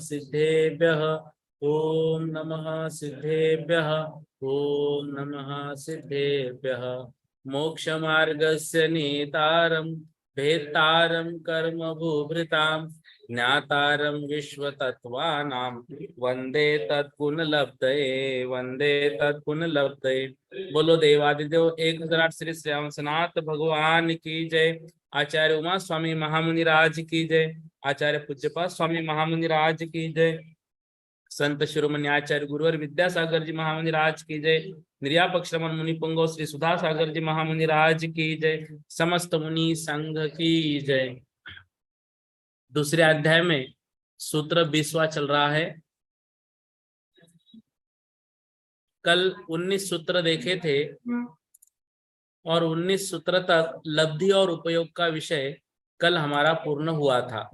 सिद्धेभ्यः ओम नमः सिद्धेभ्यः ओम नमः सिद्धेभ्यः मोक्षमार्गस्य नेतारं भेत्तारं कर्म भूभृतां ज्ञातारं विश्वतत्त्वानां वंदे तत्पुनलब्धये। बोलो देवादिदेव 1008 श्री श्याम सनाथ भगवान की जय। आचार्य उमा स्वामी महामुनि राज की जय। आचार्य पूज्यपाद स्वामी महामुनि राज की जय। संत शिरोमणि आचार्य गुरुवर विद्यासागर जी महामुनि राज की जय। निर्यापक श्रमण मुनि पुंगव श्री सुधा सागर जी महामुनि राज की जय। समस्त मुनि संघ की जय। दूसरे अध्याय में सूत्र 20वां चल रहा है। कल 19 सूत्र देखे थे और 19 सूत्र तक लब्धि और उपयोग का विषय कल हमारा पूर्ण हुआ था।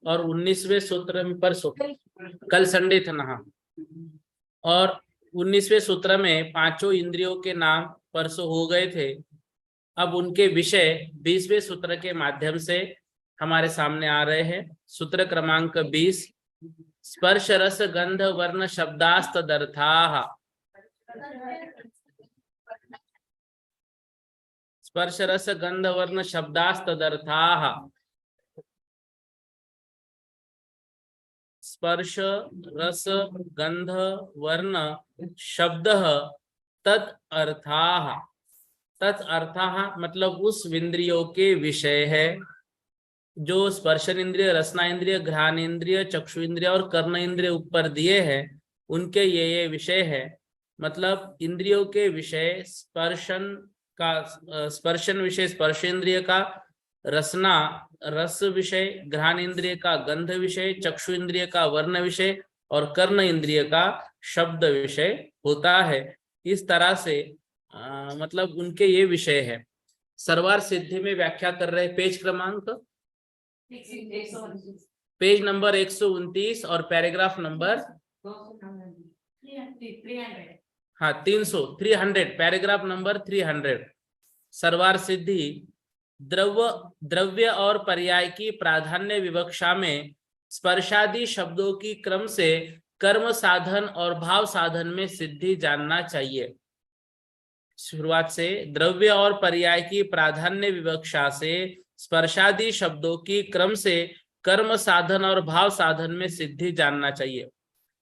और 19वें सूत्र में परसों कल संडे था ना। और 19वें सूत्र में पांचों इंद्रियों के नाम परसों हो गए थे। अब उनके विषय 20वें सूत्र के माध्यम से हमारे सामने आ रहे हैं। सूत्र क्रमांक 20 स्पर्श रस गंध वर्ण शब्दास्तदर्थाः। स्पर्श रस गंध वर्ण शब्दास्तदर्थाः। स्पर्श रस गंध वर्ण शब्द तदर्थाः। तदर्थाः मतलब उस इंद्रियों के विषय है जो स्पर्शन इंद्रिय, रसना इंद्रिय, घ्राण इंद्रिय, चक्षु इंद्रिय और कर्ण इंद्रिय ऊपर दिए हैं। उनके ये विषय है। मतलब इंद्रियों के विषय स्पर्शन विषय स्पर्श इंद्रिय का, रसना रस विषय, घ्राण इंद्रिय का गंध विषय, चक्षु इंद्रिय का वर्ण विषय और कर्ण इंद्रिय का शब्द विषय होता है। इस तरह से मतलब उनके ये विषय है। सर्वार सिद्धि में व्याख्या कर रहे पेज क्रमांक पेज नंबर 129 और पैराग्राफ नंबर 300 पैराग्राफ नंबर 300। सर्वार सिद्धि द्रव्य और पर्याय की प्राधान्य विवक्षा में स्पर्शादि शब्दों की क्रम से कर्म साधन और भाव साधन में सिद्धि जानना चाहिए। शुरुआत से द्रव्य और पर्याय की प्राधान्य विवक्षा से स्पर्शादि शब्दों की क्रम से कर्म साधन और भाव साधन में सिद्धि जानना चाहिए।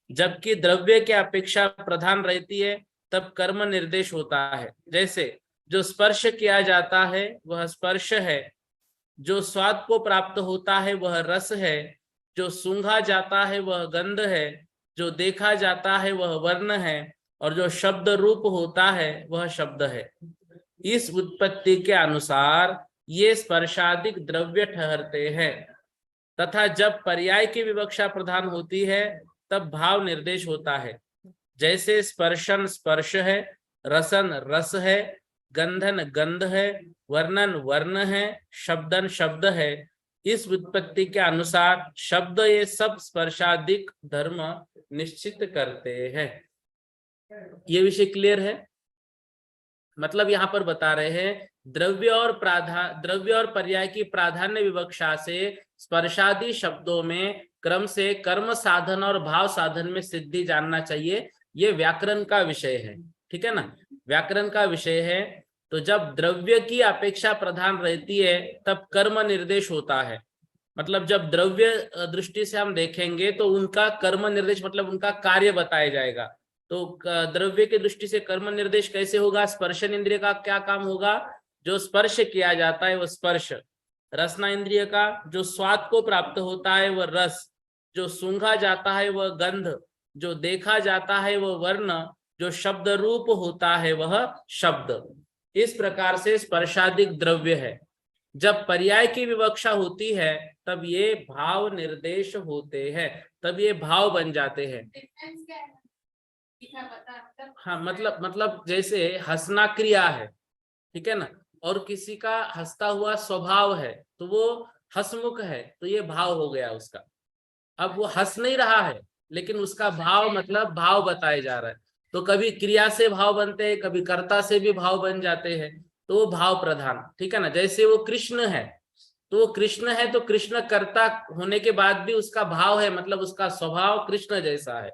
जबकि द्रव्य की अपेक्षा प्रधान रहती है तब कर्म निर्देश होता है। जैसे जो स्पर्श किया जाता है वह स्पर्श है, जो स्वाद को प्राप्त होता है वह रस है, जो सूंघा जाता है वह गंध है, जो देखा जाता है वह वर्ण है और जो शब्द रूप होता है वह शब्द है। इस उत्पत्ति के अनुसार ये स्पर्शादिक द्रव्य ठहरते हैं तथा जब पर्याय की विवक्षा प्रधान होती है तब भाव निर्देश होता है। जैसे स्पर्शन स्पर्श है, रसन रस है, गंधन गंध है, वर्णन वर्ण है, शब्दन शब्द है। इस व्युत्पत्ति के अनुसार शब्द ये सब स्पर्शादिक धर्म निश्चित करते हैं। ये विषय क्लियर है। मतलब यहाँ पर बता रहे हैं द्रव्य और पर्याय की प्राधान्य विवक्षा से स्पर्शादि शब्दों में क्रम से कर्म साधन और भाव साधन में सिद्धि जानना चाहिए। ये व्याकरण का विषय है, ठीक है ना, व्याकरण का विषय है। तो जब द्रव्य की अपेक्षा प्रधान रहती है तब कर्म निर्देश होता है। मतलब जब द्रव्य दृष्टि से हम देखेंगे तो उनका कर्म निर्देश मतलब उनका कार्य बताया जाएगा। तो द्रव्य की दृष्टि से कर्म निर्देश कैसे होगा? स्पर्शन इंद्रिय का क्या काम होगा? जो स्पर्श किया जाता है वह स्पर्श। रसना इंद्रिय का जो स्वाद को प्राप्त होता है वह रस। जो सूंघा जाता है वह गंध, जो देखा जाता है वह वर्ण, जो शब्द रूप होता है वह शब्द। इस प्रकार से स्पर्शादिक द्रव्य है। जब पर्याय की विवक्षा होती है तब ये भाव निर्देश होते हैं, तब ये भाव बन जाते हैं। हाँ, मतलब जैसे हंसना क्रिया है, ठीक है ना, और किसी का हंसता हुआ स्वभाव है तो वो हंसमुख है, तो ये भाव हो गया उसका। अब वो हंस नहीं रहा है लेकिन उसका भाव, मतलब भाव बताया जा रहा है। तो कभी क्रिया से भाव बनते हैं, कभी कर्ता से भी भाव बन जाते हैं, तो वो भाव प्रधान, ठीक है ना। जैसे वो कृष्ण है, तो वो कृष्ण है तो कृष्ण कर्ता होने के बाद भी उसका भाव है, मतलब उसका स्वभाव कृष्ण जैसा है,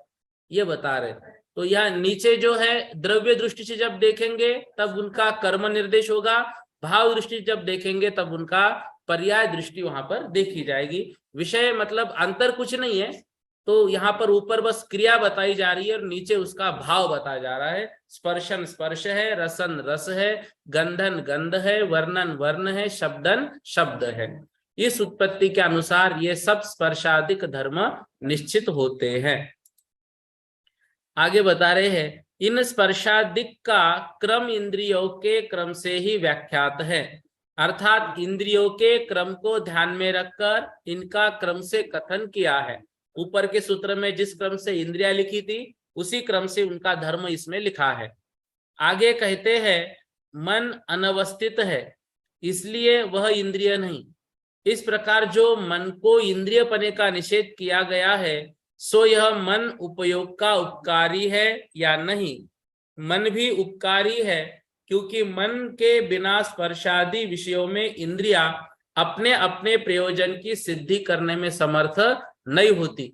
ये बता रहे। तो यहाँ नीचे जो है द्रव्य दृष्टि से जब देखेंगे तब उनका कर्म निर्देश होगा, भाव दृष्टि जब देखेंगे तब उनका पर्याय दृष्टि वहां पर देखी जाएगी। विषय मतलब अंतर कुछ नहीं है, तो यहाँ पर ऊपर बस क्रिया बताई जा रही है और नीचे उसका भाव बताया जा रहा है। स्पर्शन स्पर्श है, रसन रस है, गंधन गंध है, वर्णन वर्ण है, शब्दन शब्द है। इस उत्पत्ति के अनुसार ये सब स्पर्शादिक धर्म निश्चित होते हैं। आगे बता रहे हैं, इन स्पर्शादिक का क्रम इंद्रियों के क्रम से ही व्याख्यात है, अर्थात इंद्रियों के क्रम को ध्यान में रखकर इनका क्रम से कथन किया है। ऊपर के सूत्र में जिस क्रम से इंद्रिया लिखी थी उसी क्रम से उनका धर्म इसमें लिखा है। आगे कहते हैं, मन अनवस्थित है इसलिए वह इंद्रिय नहीं। इस प्रकार जो मन को इंद्रिय पने का निषेध किया गया है, सो यह मन उपयोग का उपकारी है या नहीं? मन भी उपकारी है, क्योंकि मन के बिना स्पर्शादि विषयों में इंद्रिया अपने अपने प्रयोजन की सिद्धि करने में समर्थ नहीं होती।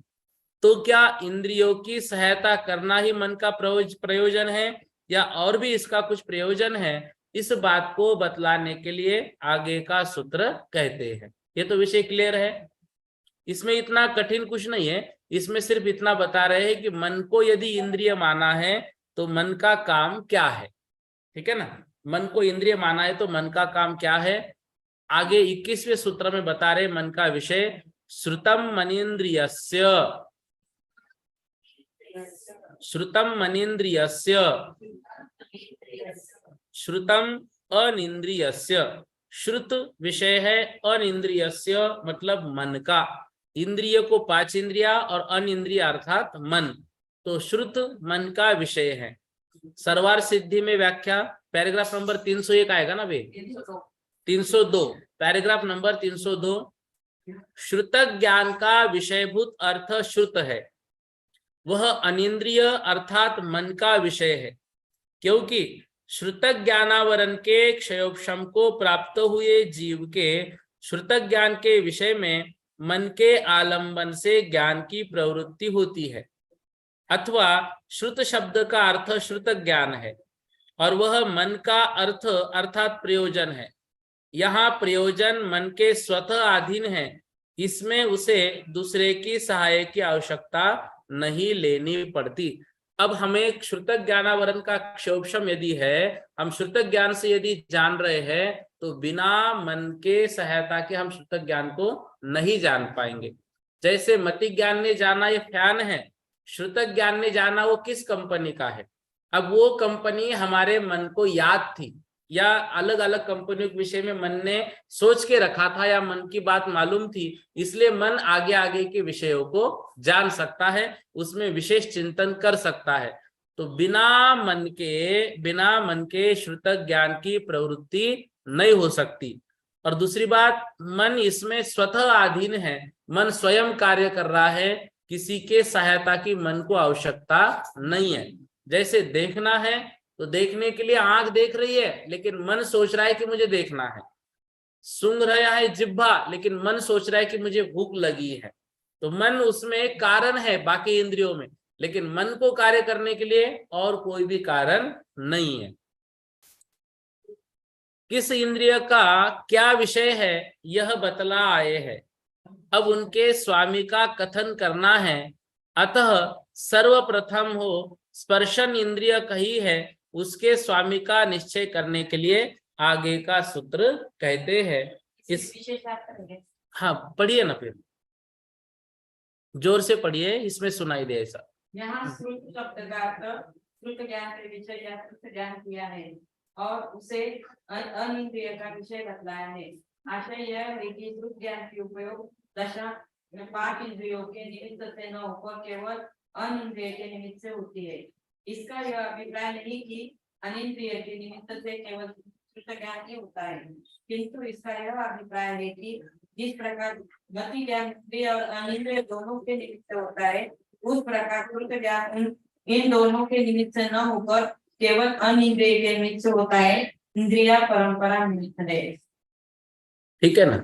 तो क्या इंद्रियों की सहायता करना ही मन का प्रयोजन है या और भी इसका कुछ प्रयोजन है? इस बात को बतलाने के लिए आगे का सूत्र कहते हैं। ये तो विषय क्लियर है, इसमें इतना कठिन कुछ नहीं है। इसमें सिर्फ इतना बता रहे हैं कि मन को यदि इंद्रिय माना है तो मन का काम क्या है, ठीक है ना। मन को इंद्रिय माना है तो मन का काम क्या है। आगे 21वें सूत्र में बता रहे मन का विषय, श्रुतम मनीन्द्रियस्य, श्रुतम मनीन्द्रियस्य, श्रुतम अनिंद्रियस्य। श्रुत विषय है, अनिंद्रियस्य मतलब मन का। इंद्रिय को 5 इंद्रिया और अनिंद्रिय अर्थात मन, तो श्रुत मन का विषय है। सर्वार सिद्धि में व्याख्या पैराग्राफ नंबर 301 आएगा ना भाई, 302, पैराग्राफ नंबर 302। श्रुत ज्ञान का विषयभूत अर्थ श्रुत है, वह अनिंद्रिय अर्थात मन का विषय है, क्योंकि श्रुत ज्ञानावरण के क्षयोपशम को प्राप्त हुए जीव के श्रुत ज्ञान के विषय में मन के आलंबन से ज्ञान की प्रवृत्ति होती है। अथवा श्रुत शब्द का अर्थ श्रुत ज्ञान है और वह मन का अर्थ अर्थात प्रयोजन है। यहाँ प्रयोजन मन के स्वतः अधीन है, इसमें उसे दूसरे की सहायता की आवश्यकता नहीं लेनी पड़ती। अब हमें श्रुत ज्ञानावरण का क्षोभशम यदि है, हम श्रुत ज्ञान से यदि जान रहे हैं तो बिना मन के सहायता के हम श्रुत ज्ञान को नहीं जान पाएंगे। जैसे मति ज्ञान ने जाना ये फैन है, श्रुत ज्ञान ने जाना वो किस कंपनी का है। अब वो कंपनी हमारे मन को याद थी या अलग अलग कंपनियों के विषय में मन ने सोच के रखा था या मन की बात मालूम थी, इसलिए मन आगे आगे के विषयों को जान सकता है, उसमें विशेष चिंतन कर सकता है। तो बिना मन के श्रुत ज्ञान की प्रवृत्ति नहीं हो सकती। और दूसरी बात, मन इसमें स्वतः अधीन है, मन स्वयं कार्य कर रहा है, किसी के सहायता की मन को आवश्यकता नहीं है। जैसे देखना है तो देखने के लिए आंख देख रही है लेकिन मन सोच रहा है कि मुझे देखना है, सूंघ रहा है जिह्वा लेकिन मन सोच रहा है कि मुझे भूख लगी है। तो मन उसमें एक कारण है बाकी इंद्रियों में, लेकिन मन को कार्य करने के लिए और कोई भी कारण नहीं है। किस इंद्रिय का क्या विषय है यह बतला आए हैं, अब उनके स्वामी का कथन करना है। अतः सर्वप्रथम हो स्पर्शन इंद्रिय कही है, उसके स्वामी का निश्चय करने के लिए आगे का सूत्र कहते हैं। इस हाँ पढ़िए ना फिर। जोर से पढ़िए, इसमें सुनाई दे ऐसा। यहाँ श्रुत शब्द का अर्थ श्रुत ज्ञान के विषय या श्रुत ज्ञान किया है और उसे अनिंद्रिय का विषय बतलाया है। आशय यह है कि श्रुत ज्ञान की उपयोग दशा 5 इंद्रियों के निमित्त से न होकर केवल अनिंद्रिय के निमित्त से होती है। इसका यह अभिप्राय नहीं कि अनिंद्रिय के निमित्त से केवल श्रुत ज्ञान ही होता है, किंतु इसका यह अभिप्राय है कि जिस प्रकार गति ज्ञान इंद्रिय और अनिंद्रिय दोनों के निमित्त होता है, उस प्रकार श्रुत ज्ञान इन दोनों के निमित्त से न होकर केवल अनिंद्रिय के निमित्त से होता है। इंद्रिया परंपरा निमित्त है। ठीक है ना।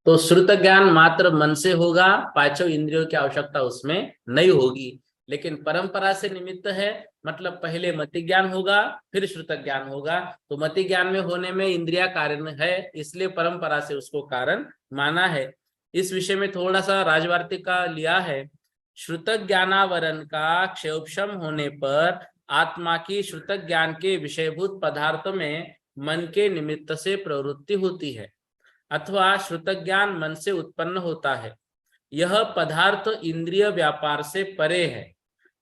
तो श्रुत ज्ञान मात्र मन से होगा, पांचों इंद्रियों की आवश्यकता उसमें नहीं होगी, लेकिन परंपरा से निमित्त है, मतलब पहले मति ज्ञान होगा फिर श्रुत ज्ञान होगा। तो मति ज्ञान में होने में इंद्रिया कारण है, इसलिए परंपरा से उसको कारण माना है। इस विषय में थोड़ा सा राजवार्तिक का लिया है। श्रुत ज्ञानावरण का क्षयोपशम होने पर आत्मा की श्रुत ज्ञान के विषयभूत पदार्थ में मन के निमित्त से प्रवृत्ति होती है, अथवा श्रुत ज्ञान मन से उत्पन्न होता है। यह पदार्थ इंद्रिय व्यापार से परे है।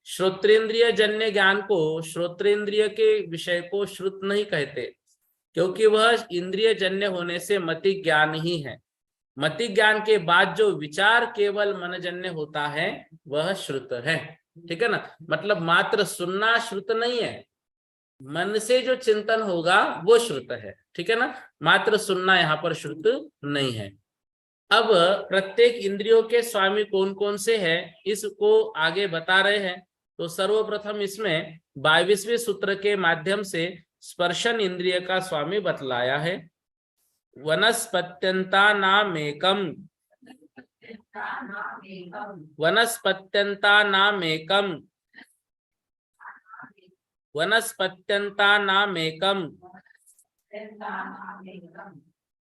श्रोत्रेंद्रिय जन्य ज्ञान को श्रोत्रेंद्रिय के विषय को श्रुत नहीं कहते, क्योंकि वह इंद्रिय जन्य होने से मति ज्ञान ही है। मति ज्ञान के बाद जो विचार केवल मनजन्य होता है वह श्रुत है। ठीक है ना, मतलब मात्र सुनना श्रुत नहीं है, मन से जो चिंतन होगा वो श्रुत है। ठीक है ना, मात्र सुनना यहाँ पर श्रुत नहीं है। अब प्रत्येक इंद्रियों के स्वामी कौन कौन से हैं इसको आगे बता रहे हैं। तो सर्वप्रथम इसमें 22वें सूत्र के माध्यम से स्पर्शन इंद्रिय का स्वामी बतलाया है। वनस्पत्यंता नामेकम, वनस्पत्यंता नामेकम, वनस्पत्यंता नामेकम,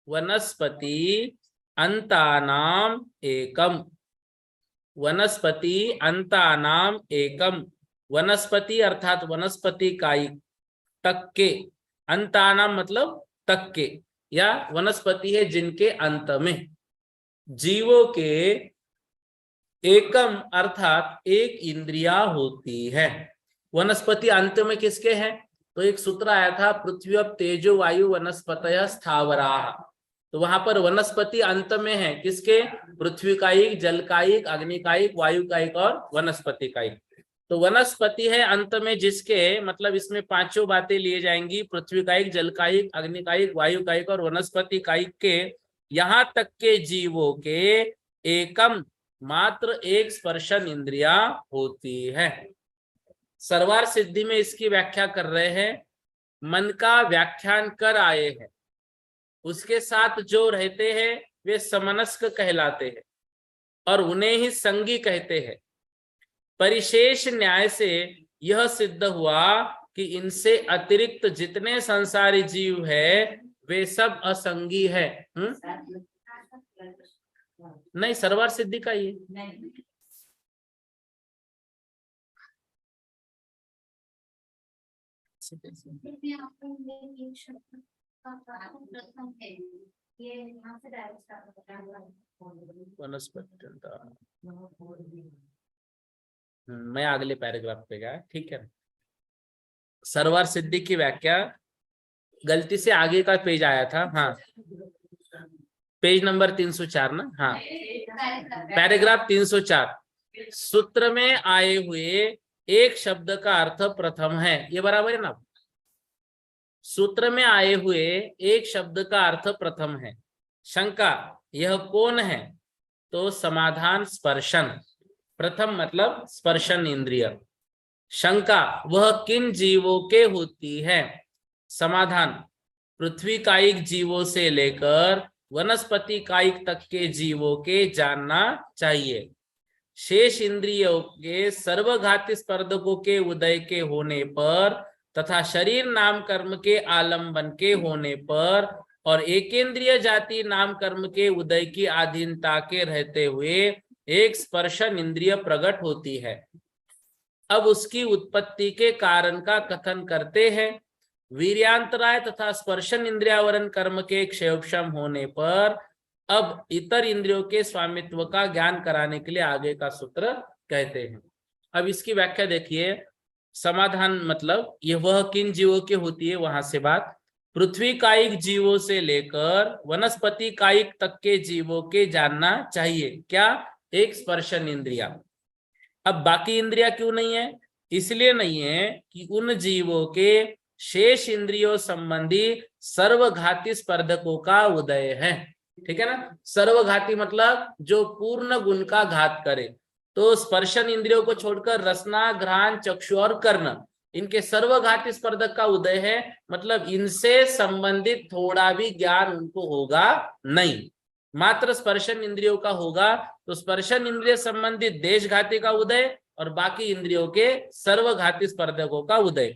वनस्पति अंतानाम एकम, वनस्पति अंतानाम एकम। वनस्पति अर्थात वनस्पति कायिक तक के, अंतानाम मतलब तक के, या वनस्पति है जिनके अंत में, जीवों के एकम अर्थात एक इंद्रिया होती है। वनस्पति अंत में किसके हैं? तो एक सूत्र आया था, पृथ्वी अब तेजो वायु वनस्पतयः स्थावराः। तो वहां पर वनस्पति अंत में है किसके? पृथ्वी कायिक, जल कायिक, अग्नि कायिक, वायु कायिक और वनस्पति कायिक। तो वनस्पति है अंत में जिसके, मतलब इसमें पांचों बातें लिए जाएंगी, पृथ्वी कायिक, जल कायिक, अग्नि कायिक, वायु कायिक और वनस्पति कायिक के, यहाँ तक के जीवों के एकम मात्र एक स्पर्शन इंद्रिया होती है। सर्वार सिद्धि में इसकी व्याख्या कर रहे हैं। मन का व्याख्यान कर आए हैं, उसके साथ जो रहते हैं वे समनस्क कहलाते हैं और उन्हें ही संगी कहते हैं। परिशेष न्याय से यह सिद्ध हुआ कि इनसे अतिरिक्त जितने संसारी जीव है वे सब असंगी है। नहीं, सर्वार सिद्धि का ही वनस्पति। मैं अगले पैराग्राफ पे गया, ठीक है। सर्वार सिद्धि की व्याख्या, गलती से आगे का पेज आया था, हाँ पेज नंबर 304 ना, हाँ पैराग्राफ 304। सूत्र में आए हुए एक शब्द का अर्थ प्रथम है, ये बराबर है ना। सूत्र में आए हुए एक शब्द का अर्थ प्रथम है। शंका, यह कौन है? तो समाधान स्पर्शन। प्रथम मतलब स्पर्शन इंद्रिय। शंका, वह किन जीवों के होती है? समाधान, पृथ्वी कायिक जीवों से लेकर वनस्पति कायिक तक के जीवों के जानना चाहिए। शेष इंद्रियों के सर्वघाती स्पर्धकों के उदय के होने पर तथा शरीर नाम कर्म के आलंबन के होने पर और एकेंद्रिय जाति नाम कर्म के उदय की अधीनता के रहते हुए एक स्पर्शन इंद्रिय प्रकट होती है। अब उसकी उत्पत्ति के कारण का कथन करते हैं। वीर्यांतराय तथा स्पर्शन इंद्रियावरण कर्म के क्षयोपशम होने पर अब इतर इंद्रियों के स्वामित्व का ज्ञान कराने के लिए आगे का सूत्र कहते हैं। अब इसकी व्याख्या देखिए। समाधान मतलब ये वह किन जीवों की होती है, वहां से बात। पृथ्वी कायिक जीवों से लेकर वनस्पति कायिक तक के जीवों के जानना चाहिए क्या? एक स्पर्शन इंद्रिया। अब बाकी इंद्रिया क्यों नहीं है? इसलिए नहीं है कि उन जीवों के शेष इंद्रियों संबंधी सर्वघाती स्पर्धकों का उदय है। ठीक है ना? सर्वघाती मतलब जो पूर्ण गुण का घात करे। तो स्पर्शन इंद्रियों को छोड़कर रसना, घ्राण, चक्षु और कर्ण, इनके सर्वघाती स्पर्धक का उदय है। मतलब इनसे संबंधित थोड़ा भी ज्ञान उनको होगा नहीं, मात्र स्पर्शन इंद्रियों का होगा। तो स्पर्शन इंद्रिय संबंधित देशघाती का उदय और बाकी इंद्रियों के सर्वघाती स्पर्धकों का उदय।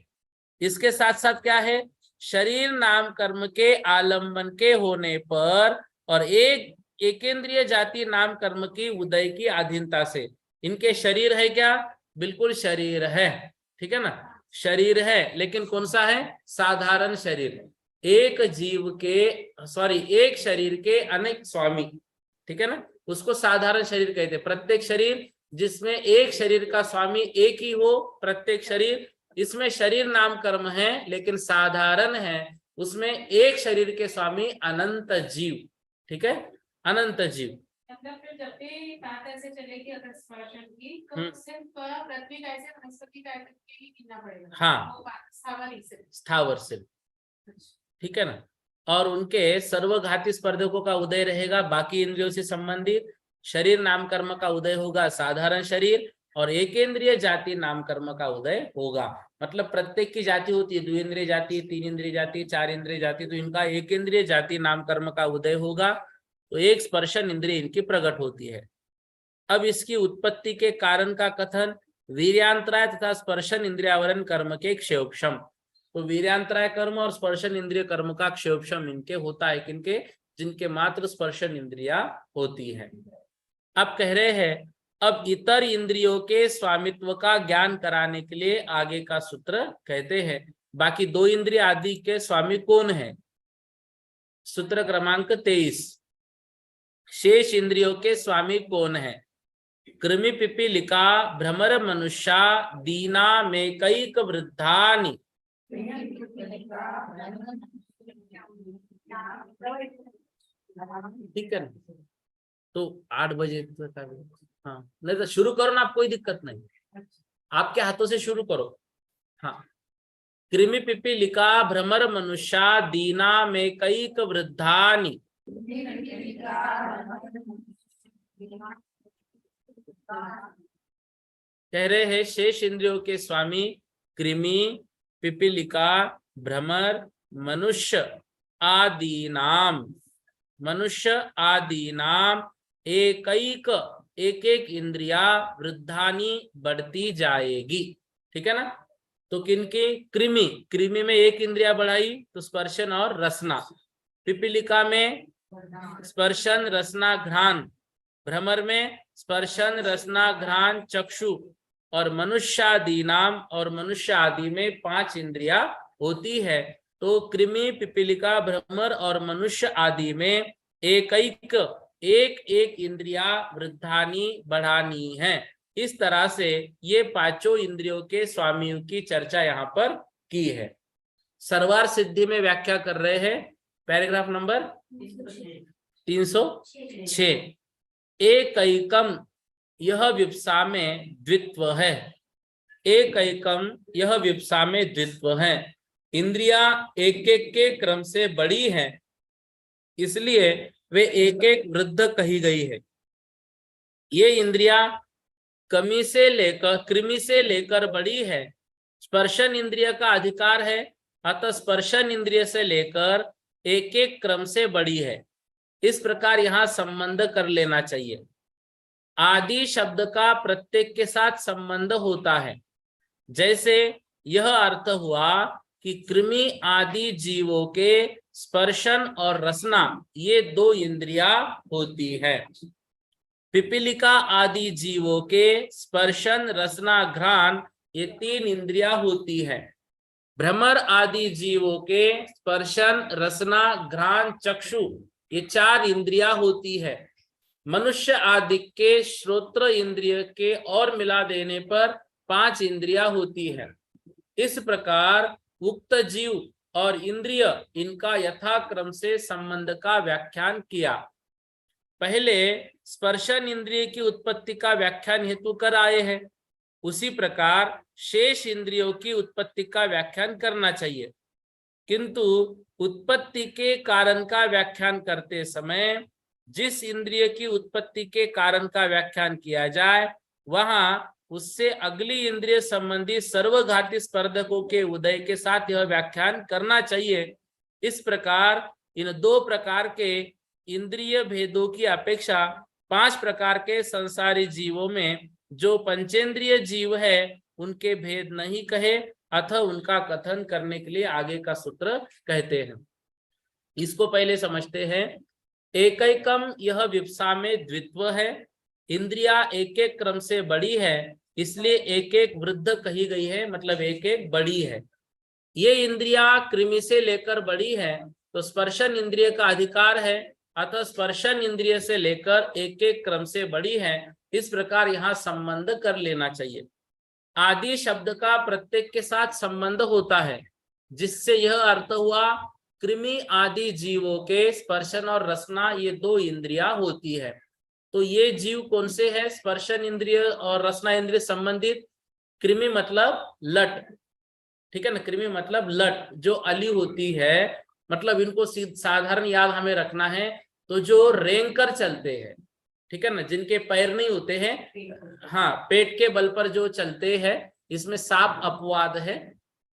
इसके साथ साथ क्या है? शरीर नाम कर्म के आलंबन के होने पर और एक एकेंद्रिय जाति नाम कर्म की उदय की अधीनता से इनके शरीर है क्या? बिल्कुल शरीर है। ठीक है ना? शरीर है, लेकिन कौन सा है? साधारण शरीर। एक जीव के एक शरीर के अनेक स्वामी। ठीक है ना? उसको साधारण शरीर कहते हैं। प्रत्येक शरीर जिसमें एक शरीर का स्वामी एक ही हो, प्रत्येक शरीर, इसमें शरीर नाम कर्म है लेकिन साधारण है, उसमें एक शरीर के स्वामी अनंत जीव। ठीक है? अनंत जीव। मतलब फिर जब भी बात ऐसे चलेगी अगर स्पर्शन की, तो सिर्फ पृथ्वी का ऐसे वनस्पति का ऐसे के ही गिनना पड़ेगा। हाँ, वो बात स्थावर से। स्थावर से। ठीक है ना? और उनके सर्वघाती स्पर्धकों का उदय रहेगा बाकी इंद्रियों से संबंधित। शरीर नाम कर्म का उदय होगा साधारण शरीर, और एकेंद्रिय जाति नाम कर्म का उदय होगा। मतलब प्रत्येक की जाति होती है, द्विइंद्रिय जाति, तीन इंद्रिय जाति, चार इंद्रिय जाति, तो इनका एकेंद्रिय जाति नाम कर्म का उदय होगा। तो एक स्पर्शन इंद्रिय इनकी प्रकट होती है। अब इसकी उत्पत्ति के कारण का कथन, वीर्यांतराय तथा स्पर्शन इंद्रियावरण कर्म के क्षेपक्षम। तो वीर्यांतराय कर्म और स्पर्शन इंद्रिय कर्म का क्षेपक्षम इनके होता है। किनके? जिनके मात्र स्पर्शन इंद्रिया होती है। अब कह रहे हैं अब इतर इंद्रियों के स्वामित्व का ज्ञान कराने के लिए आगे का सूत्र कहते हैं। बाकी दो इंद्रिय आदि के स्वामी कौन है? सूत्र क्रमांक 23। शेष इंद्रियों के स्वामी कौन है? कृमि, पिपीलिका, भ्रमर, मनुष्या, दीना में कैक वृद्धानि। ठीक है ना? तो 8 बजे तक। हाँ, नहीं तो शुरू करो ना, आप, कोई दिक्कत नहीं, आपके हाथों से शुरू करो। हाँ, कृमि, पिपीलिका, भ्रमर, मनुष्या, दीना में कैक वृद्धानि। कह रहे हैं शेष इंद्रियों के स्वामी कृमि, पिपीलिका, भ्रमर, मनुष्य आदि नाम, एक एक इंद्रिया वृद्धानी बढ़ती जाएगी। ठीक है ना? तो किनकी? कृमि, कृमि में एक इंद्रिया बढ़ाई तो स्पर्शन और रसना, पिपीलिका में स्पर्शन, रसना, घ्राण, भ्रमर में स्पर्शन, रसना, घ्राण, चक्षु, और मनुष्यादि नाम, और मनुष्य आदि में 5 इंद्रिया होती है। तो कृमि, पिपीलिका, भ्रमर और मनुष्य आदि में एक एक इंद्रिया वृद्धानी बढ़ानी है। इस तरह से ये 5 इंद्रियों के स्वामियों की चर्चा यहाँ पर की है। सर्वार सिद्धि में व्याख्या कर रहे हैं, पैराग्राफ नंबर 306। एकैकम यह विप्सा में द्वित्व है। एकैकम यह विप्सा में द्वित्व है। इंद्रिया एक एक के क्रम से बड़ी है, इसलिए वे एक एक वृद्ध कही गई है। ये इंद्रिया कृमि से लेकर बड़ी है। स्पर्शन इंद्रिय का अधिकार है, अतः स्पर्शन इंद्रिय से लेकर एक एक क्रम से बड़ी है। इस प्रकार यहाँ संबंध कर लेना चाहिए। आदि शब्द का प्रत्येक के साथ संबंध होता है। जैसे यह अर्थ हुआ कि कृमि आदि जीवों के स्पर्शन और रसना ये 2 इंद्रिया होती है। पिपीलिका आदि जीवों के स्पर्शन, रसना, घ्राण ये 3 इंद्रिया होती है। भ्रमर आदि जीवों के स्पर्शन, रसना, घ्राण, चक्षु ये 4 इंद्रिया होती है। मनुष्य आदि के श्रोत्र इंद्रिय के और मिला देने पर 5 इंद्रिया होती है। इस प्रकार उक्त जीव और इंद्रिय इनका यथाक्रम से संबंध का व्याख्यान किया। पहले स्पर्शन इंद्रिय की उत्पत्ति का व्याख्यान हेतु कर आए हैं, उसी प्रकार शेष इंद्रियों की उत्पत्ति का व्याख्यान करना चाहिए। किंतु उत्पत्ति के कारण का व्याख्यान करते समय जिस इंद्रिय की उत्पत्ति के कारण का व्याख्यान किया जाए वहां उससे अगली इंद्रिय संबंधी सर्वघाती स्पर्धकों के उदय के साथ यह व्याख्यान करना चाहिए। इस प्रकार इन 2 प्रकार के इंद्रिय भेदों की अपेक्षा 5 प्रकार के संसारी जीवों में जो पंचेंद्रिय जीव है उनके भेद नहीं कहे अतः उनका कथन करने के लिए आगे का सूत्र कहते हैं। इसको पहले समझते हैं। एकैकम यह विप्सा में द्वित्व है। इंद्रिया एक एक क्रम से बड़ी है इसलिए एक एक वृद्ध कही गई है, मतलब एक एक बड़ी है। ये इंद्रिया कृमि से लेकर बड़ी है तो स्पर्शन इंद्रिय का अधिकार है, अतः स्पर्शन इंद्रिय से लेकर एक एक क्रम से बड़ी है। इस प्रकार यहाँ संबंध कर लेना चाहिए। आदि शब्द का प्रत्येक के साथ संबंध होता है जिससे यह अर्थ हुआ कृमि आदि जीवों के स्पर्शन और रसना ये 2 इंद्रिया होती है। तो ये जीव कौन से है? स्पर्शन इंद्रिय और रसना इंद्रिय संबंधित। कृमि मतलब लट, ठीक है ना, कृमि मतलब लट जो अली होती है, मतलब इनको साधारण याद हमें रखना है। तो जो रेंग कर चलते हैं, ठीक है ना, जिनके पैर नहीं होते हैं, हाँ, पेट के बल पर जो चलते हैं, इसमें साप अपवाद है,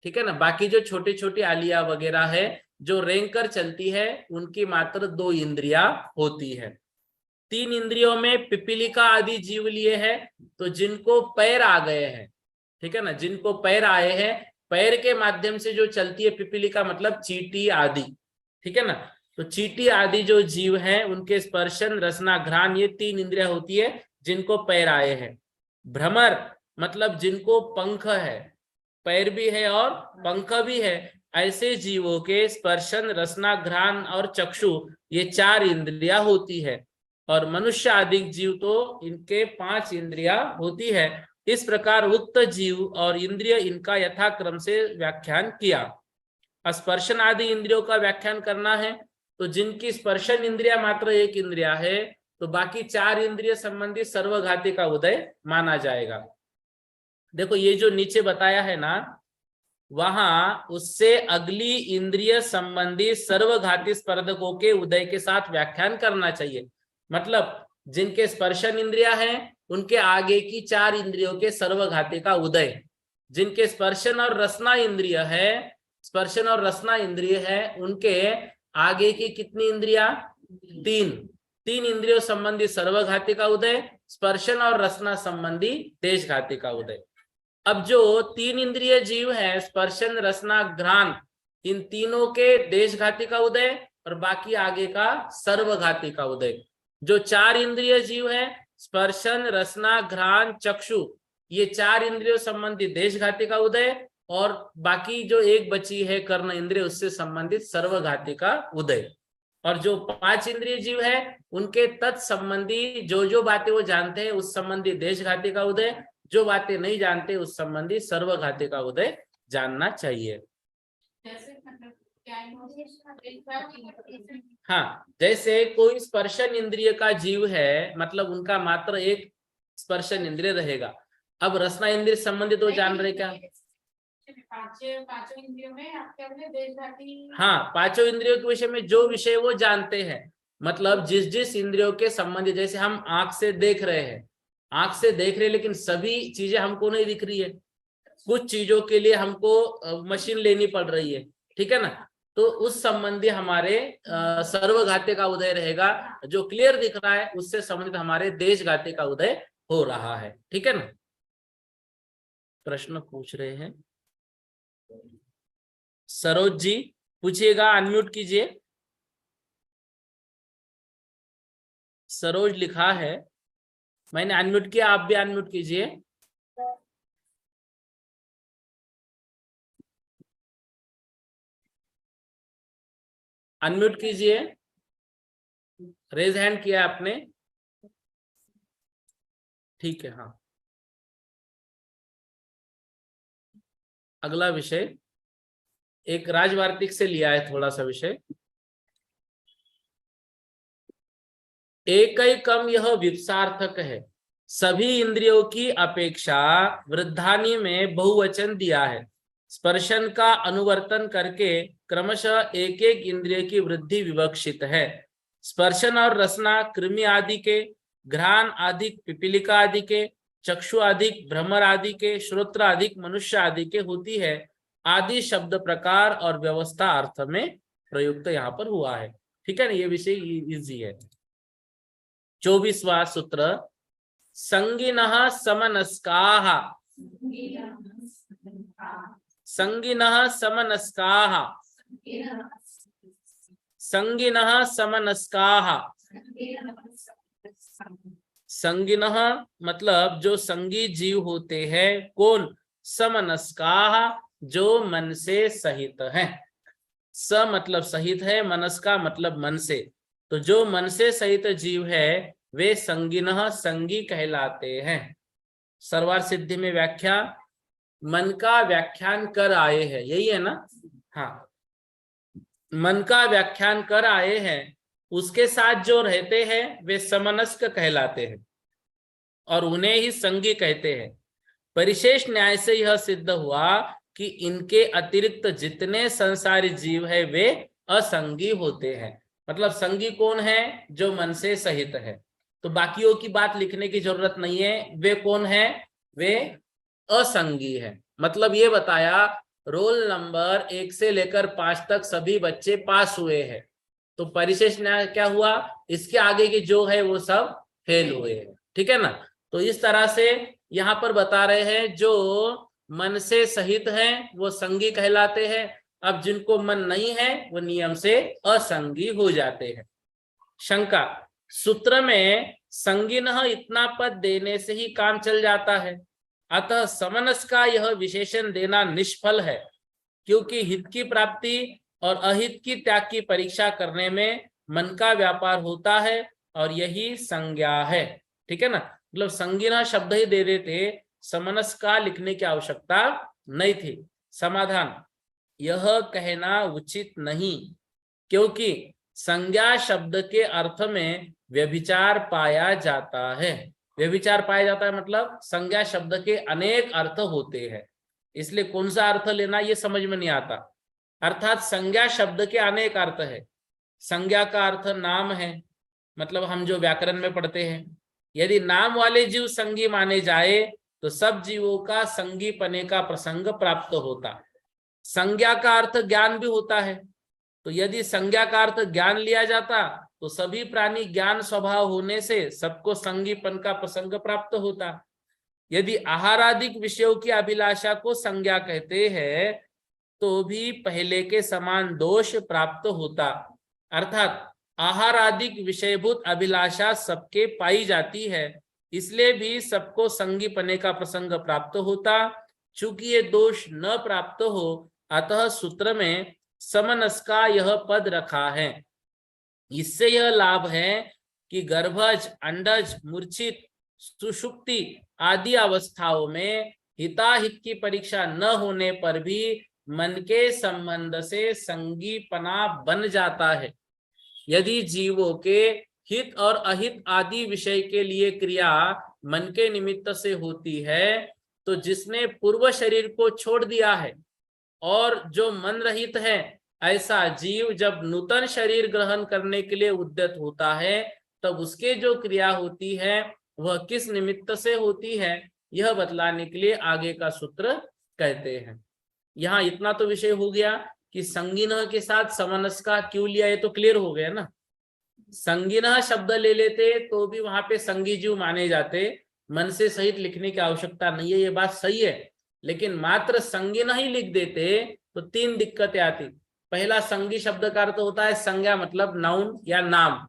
ठीक है ना। बाकी जो छोटी छोटी आलिया वगैरह है जो रेंग कर चलती है उनकी मात्र 2 इंद्रिया होती है। 3 इंद्रियों में पिपीलिका आदि जीव लिए है, तो जिनको पैर आ गए हैं, ठीक है ना, जिनको पैर आए हैं, पैर के माध्यम से जो चलती है पिपीलिका मतलब चींटी आदि, ठीक है ना। तो चींटी आदि जो जीव हैं उनके स्पर्शन रसना घ्राण ये 3 इंद्रिया होती है जिनको पैर आए हैं। भ्रमर मतलब जिनको पंख है, पैर भी है और पंख भी है, ऐसे जीवों के स्पर्शन रसना घ्राण और चक्षु ये 4 इंद्रिया होती है। और मनुष्य आदि जीव तो इनके 5 इंद्रिया होती है। इस प्रकार उक्त जीव और इंद्रिय इनका यथाक्रम से व्याख्यान किया। स्पर्शन आदि इंद्रियों का व्याख्यान करना है तो जिनकी स्पर्शन इंद्रिया मात्र 1 इंद्रिया है तो बाकी 4 इंद्रिय संबंधी सर्वघाती का उदय माना जाएगा। देखो ये जो नीचे बताया है ना, वहां उससे अगली इंद्रिय संबंधी सर्वघाती स्पर्धकों के उदय के साथ व्याख्यान करना चाहिए। मतलब जिनके स्पर्शन इंद्रिया है उनके आगे की 4 इंद्रियों के सर्वघाती का उदय। जिनके स्पर्शन और रसना इंद्रिय है, स्पर्शन और रसना इंद्रिय है, उनके आगे की कितनी इंद्रिया? 3 इंद्रियों संबंधी सर्वघाती का उदय, स्पर्शन और रसना संबंधी देशघाती का उदय। अब जो 3 इंद्रिय जीव है स्पर्शन रसना घ्राण, इन तीनों के देशघाती का उदय और बाकी आगे का सर्वघाती का उदय। जो 4 इंद्रिय जीव है स्पर्शन रसना घ्राण चक्षु, ये 4 इंद्रियों संबंधी देशघाती का उदय और बाकी जो एक बची है कर्ण इंद्रिय उससे संबंधित सर्वघाती का उदय। और जो 5 इंद्रिय जीव है उनके तत्संबंधी जो जो बातें वो जानते हैं उस संबंधी देशघाती का उदय, जो बातें नहीं जानते उस संबंधी सर्वघाती का उदय जानना चाहिए। जैसे मतलब क्या हाँ, जैसे कोई स्पर्शन इंद्रिय का जीव है मतलब उनका मात्र एक स्पर्शन इंद्रिय रहेगा। अब रसना इंद्रिय संबंधित तो जान रहे क्या? पांचों इंद्रियों में आपके अपने देशघाती, हाँ, 5 इंद्रियों के विषय में जो विषय वो जानते हैं, मतलब जिस जिस इंद्रियों के संबंधित, जैसे हम आंख से देख रहे हैं, आंख से देख रहे हैं लेकिन सभी चीजें हमको नहीं दिख रही है, कुछ चीजों के लिए हमको मशीन लेनी पड़ रही है, ठीक है ना। तो उस संबंधी हमारे सर्वघाती का उदय रहेगा। जो क्लियर दिख रहा है उससे संबंधित हमारे देशघाती का उदय हो रहा है, ठीक है ना। प्रश्न पूछ रहे हैं सरोज जी, पूछिएगा, अनम्यूट कीजिए। सरोज लिखा है, मैंने अनम्यूट किया, आप भी अनम्यूट कीजिए। अनम्यूट कीजिए। रेज हैंड किया आपने? ठीक है, हाँ। अगला विषय एक राजवार्तिक से लिया है थोड़ा सा विषय। एकैकम यह विप्सार्थक है, सभी इंद्रियों की अपेक्षा वृद्धानी में बहुवचन दिया है। स्पर्शन का अनुवर्तन करके क्रमशः एक एक इंद्रिय की वृद्धि विवक्षित है। स्पर्शन और रसना कृमि आदि के, घ्राण आदि पिपीलिका आदि के, चक्षु आदि भ्रमर आदि के, श्रोत्र आदि मनुष्य आदि के होती है। आदि शब्द प्रकार और व्यवस्था अर्थ में प्रयुक्त यहाँ पर हुआ है। ठीक है ना, ये विषय इजी है। 24वां सूत्र, संगिनः समनस्काः, संगिनः समनस्काः, संगिनः समनस्काः। संगिनः मतलब जो संगी जीव होते हैं, कौन? समनस्काः, जो मन से सहित हैं। स मतलब सहित है, मनस्का मतलब मन से। तो जो मन से सहित जीव है वे संगिनः संगी कहलाते हैं। सर्वार्थ सिद्धि में व्याख्या, मन का व्याख्यान कर आए हैं, यही है ना? हाँ, मन का व्याख्यान कर आए हैं, उसके साथ जो रहते हैं वे समनस्क कहलाते हैं और उन्हें ही संगी कहते हैं। परिशेष न्याय से यह सिद्ध हुआ कि इनके अतिरिक्त जितने संसारी जीव है वे असंगी होते हैं। मतलब संगी कौन है? जो मन से सहित है। तो बाकियों की बात लिखने की जरूरत नहीं है। वे कौन है? वे असंगी है। मतलब ये बताया रोल नंबर 1 से लेकर 5 तक सभी बच्चे पास हुए हैं, तो परिशेष न्याय क्या हुआ? इसके आगे के जो है वो सब फेल हुए हैं। ठीक है ना? तो इस तरह से यहाँ पर बता रहे हैं जो मन से सहित हैं वो संगी कहलाते हैं। अब जिनको मन नहीं है वो नियम से असंगी हो जाते हैं। शंका, सूत्र में संगिनः इतना पद देने से ही काम चल जाता है, अतः समनस का यह विशेषण देना निष्फल है, क्योंकि हित की प्राप्ति और अहित की त्याग की परीक्षा करने में मन का व्यापार होता है और यही संज्ञा है। ठीक है ना? मतलब संगिनः शब्द ही दे देते, समनस का लिखने की आवश्यकता नहीं थी। समाधान, यह कहना उचित नहीं, क्योंकि संज्ञा शब्द के अर्थ में व्यभिचार पाया जाता है। व्यभिचार पाया जाता है मतलब संज्ञा शब्द के अनेक अर्थ होते हैं, इसलिए कौन सा अर्थ लेना ये समझ में नहीं आता। अर्थात संज्ञा शब्द के अनेक अर्थ है। संज्ञा का अर्थ नाम है, मतलब हम जो व्याकरण में पढ़ते हैं, यदि नाम वाले जीव संगी माने जाए तो सब जीवों का संगी पने का प्रसंग प्राप्त होता। संज्ञा का अर्थ ज्ञान भी होता है, तो यदि संज्ञा का अर्थ ज्ञान लिया जाता तो सभी प्राणी ज्ञान स्वभाव होने से सबको संगीपन का प्रसंग प्राप्त होता। यदि आहारादिक विषयों की अभिलाषा को संज्ञा कहते हैं तो भी पहले के समान दोष प्राप्त होता। अर्थात आहारादिक विषयभूत अभिलाषा सबके पाई जाती है, इसलिए भी सबको संगीपने का प्रसंग प्राप्त होता। चूंकि ये दोष न प्राप्त हो, अतः सूत्र में समनस का यह पद रखा है। इससे यह लाभ है कि गर्भज, अंडज, मूर्छित, सुषुप्ति आदि अवस्थाओं में हिताहित की परीक्षा न होने पर भी मन के संबंध से संगीपना बन जाता है। यदि जीवों के हित और अहित आदि विषय के लिए क्रिया मन के निमित्त से होती है, तो जिसने पूर्व शरीर को छोड़ दिया है और जो मन रहित है, ऐसा जीव जब नूतन शरीर ग्रहण करने के लिए उद्यत होता है तब उसके जो क्रिया होती है वह किस निमित्त से होती है, यह बतलाने के लिए आगे का सूत्र कहते हैं। यहाँ इतना तो विषय हो गया कि संगिनः के साथ समनस का क्यों लिया, ये तो क्लियर हो गया ना। संगिनः शब्द ले लेते तो भी वहां पे संगी जीव माने जाते, मन से सहित लिखने की आवश्यकता नहीं है, ये बात सही है। लेकिन मात्र संगिनः ही लिख देते तो 3 दिक्कतें आती। पहला, संगी शब्द का अर्थ होता है संज्ञा, मतलब नाउन या नाम,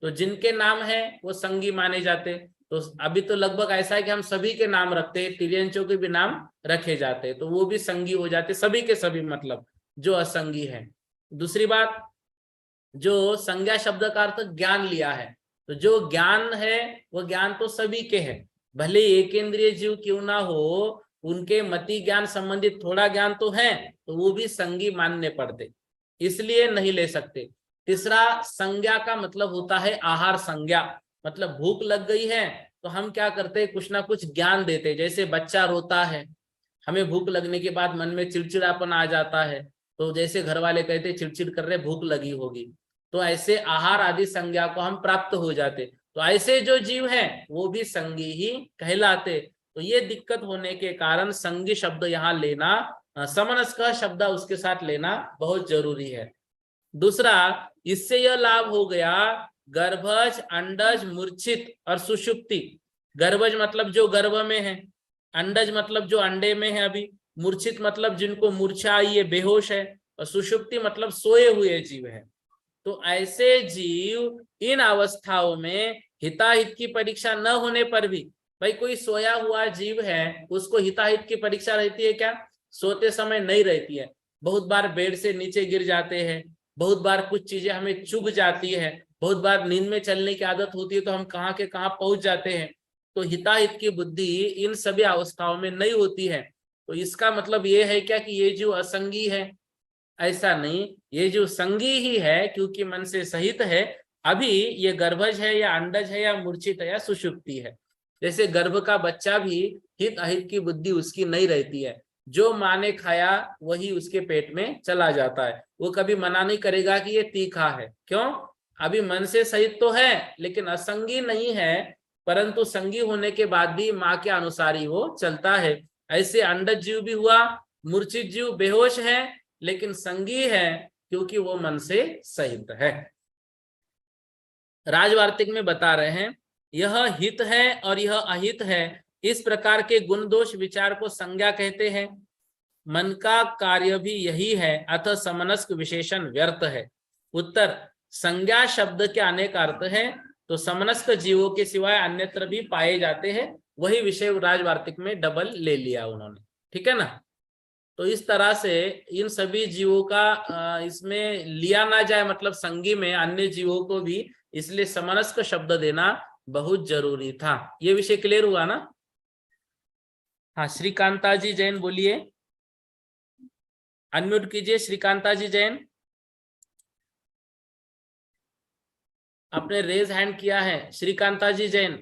तो जिनके नाम है वो संगी माने जाते। तो अभी तो लगभग ऐसा है कि हम सभी के नाम रखते हैं, तिर्यंचों के भी नाम रखे जाते, तो वो भी संगी हो जाते, सभी के सभी, मतलब जो असंगी है। दूसरी बात, जो संज्ञा शब्द का अर्थ ज्ञान लिया है, तो जो ज्ञान है वो ज्ञान तो सभी के है, भले एक इंद्रिय जीव क्यों ना हो, उनके मति ज्ञान संबंधित थोड़ा ज्ञान तो है, तो वो भी संगी मानने पड़ते, इसलिए नहीं ले सकते। तीसरा, संज्ञा का मतलब होता है आहार संज्ञा, मतलब भूख लग गई है तो हम क्या करते हैं, कुछ ना कुछ ज्ञान देते, जैसे बच्चा रोता है, हमें भूख लगने के बाद मन में चिड़चिड़ापन आ जाता है, तो जैसे घर वाले कहते चिड़चिड़ कर रहे, भूख लगी होगी, तो ऐसे आहार आदि संज्ञा को हम प्राप्त हो जाते, तो ऐसे जो जीव हैं वो भी संगी ही कहलाते। तो ये दिक्कत होने के कारण संगी शब्द यहाँ लेना, समनस्क शब्द उसके साथ लेना बहुत जरूरी है। दूसरा, इससे यह लाभ हो गया, गर्भज, अंडज, मूर्छित और सुषुप्ति। गर्भज मतलब जो गर्भ में है, अंडज मतलब जो अंडे में है अभी, मूर्छित मतलब जिनको मूर्छा आई है, बेहोश है, और सुषुप्ति मतलब सोए हुए जीव है। तो ऐसे जीव इन अवस्थाओं में हिताहित की परीक्षा न होने पर भी, भाई कोई सोया हुआ जीव है उसको हिताहित की परीक्षा रहती है क्या? सोते समय नहीं रहती है, बहुत बार बेड से नीचे गिर जाते हैं, बहुत बार कुछ चीजें हमें चुभ जाती है, बहुत बार नींद में चलने की आदत होती है तो हम कहाँ के कहाँ पहुंच जाते हैं, तो हिताहित की बुद्धि इन सभी अवस्थाओं में नहीं होती है। तो इसका मतलब ये है क्या कि ये जो असंगी है? ऐसा नहीं, ये जो संगी ही है क्योंकि मन से सहित है, अभी ये गर्भज है या अंडज है या मूर्छित है या सुषुप्ति है। जैसे गर्भ का बच्चा भी हित अहित की बुद्धि उसकी नहीं रहती है, जो माँ ने खाया वही उसके पेट में चला जाता है, वो कभी मना नहीं करेगा कि ये तीखा है, क्यों? अभी मन से सहित तो है लेकिन असंगी नहीं है, परंतु संगी होने के बाद भी माँ के अनुसार ही वो चलता है। ऐसे अंडज जीव भी हुआ, मूर्छित जीव बेहोश है लेकिन संगी है क्योंकि वो मन से सहित है। राजवार्तिक में बता रहे हैं, यह हित है और यह अहित है, इस प्रकार के गुण दोष विचार को संज्ञा कहते हैं। मन का कार्य भी यही है, अतः समनस्क विशेषण व्यर्थ है। उत्तर, संज्ञा शब्द के अनेक अर्थ हैं, तो समनस्क जीवों के सिवाय अन्यत्र भी पाए जाते हैं, वही विषय राजवार्तिक में डबल ले लिया उन्होंने, ठीक है ना। तो इस तरह से इन सभी जीवों का इसमें लिया ना जाए, मतलब संगी में अन्य जीवों को भी, इसलिए समनस्क शब्द देना बहुत जरूरी था। ये विषय क्लियर हुआ ना? हाँ, श्रीकांता जी जैन बोलिए, अनम्यूट कीजिए श्रीकांता जी जैन। आपने रेज हैंड किया है, श्रीकांता जी जैन।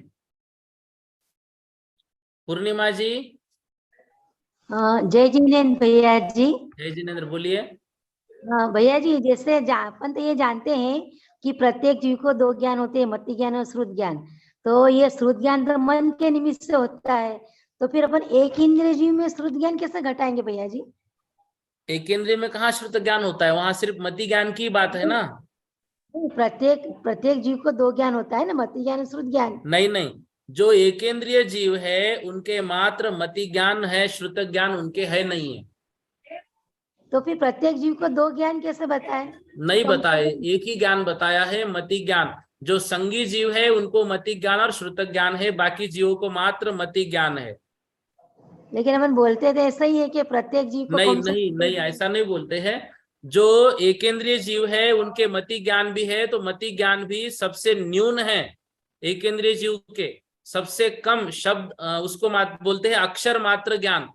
पूर्णिमा जी। जय जिनेन्द्र भैया जी। जय जिनेन्द्र बोलिए। भैया जी, जैसे अपन तो ये जानते हैं कि प्रत्येक जीव को दो ज्ञान होते हैं, मति ज्ञान और श्रुत ज्ञान। तो ये श्रुत ज्ञान तो मन के निमित्त से होता है, तो फिर अपन एक इंद्रिय जीव में श्रुत ज्ञान कैसे घटाएंगे भैया जी? एक इंद्रिय में कहाँ श्रुत ज्ञान होता है, वहां सिर्फ मति ज्ञान की बात है ना। प्रत्येक जीव को दो ज्ञान होता है ना, मति ज्ञान और श्रुत ज्ञान। नहीं नहीं, जो एकेंद्रिय जीव है उनके मात्र मति ज्ञान है, श्रुत ज्ञान उनके है नहीं है। तो फिर प्रत्येक जीव को दो ज्ञान कैसे बताए? नहीं बताए, एक ही ज्ञान बताया है, मति ज्ञान। जो संगी जीव है उनको मति ज्ञान और श्रुत ज्ञान है, बाकी जीवों को मात्र मति ज्ञान है। लेकिन अपन बोलते थे ऐसा ही है कि प्रत्येक जीव को नहीं कम से नहीं नहीं, ऐसा नहीं बोलते हैं। जो एकेंद्रिय जीव है उनके मति ज्ञान भी है, तो मति ज्ञान भी सबसे न्यून है एकेंद्रिय जीव के, सबसे कम शब्द उसको बोलते हैं अक्षर मात्र ज्ञान।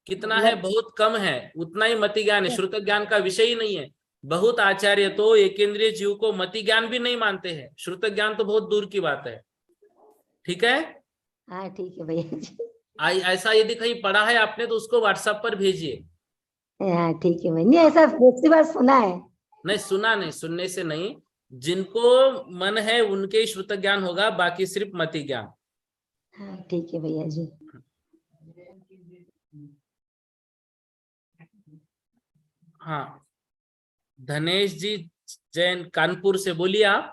कितना है? बहुत कम है, उतना ही मति ज्ञान है, श्रुत ज्ञान का विषय ही नहीं है। बहुत आचार्य तो एकेंद्रिय जीव को मति ज्ञान भी नहीं मानते हैं, श्रुत ज्ञान तो बहुत दूर की बात है, ठीक है। हाँ ठीक है भैया जी। ऐसा यदि कहीं पढ़ा है आपने तो उसको व्हाट्सएप पर भेजिए। हाँ ठीक है भैया, नहीं ऐसा दूसरी बार सुना है। नहीं सुना नहीं, सुनने से नहीं, जिनको मन है उनके ही श्रुत ज्ञान होगा, बाकी सिर्फ मति ज्ञान। हाँ ठीक है भैया जी। हाँ, धनेश जी जैन कानपुर से बोलिए आप।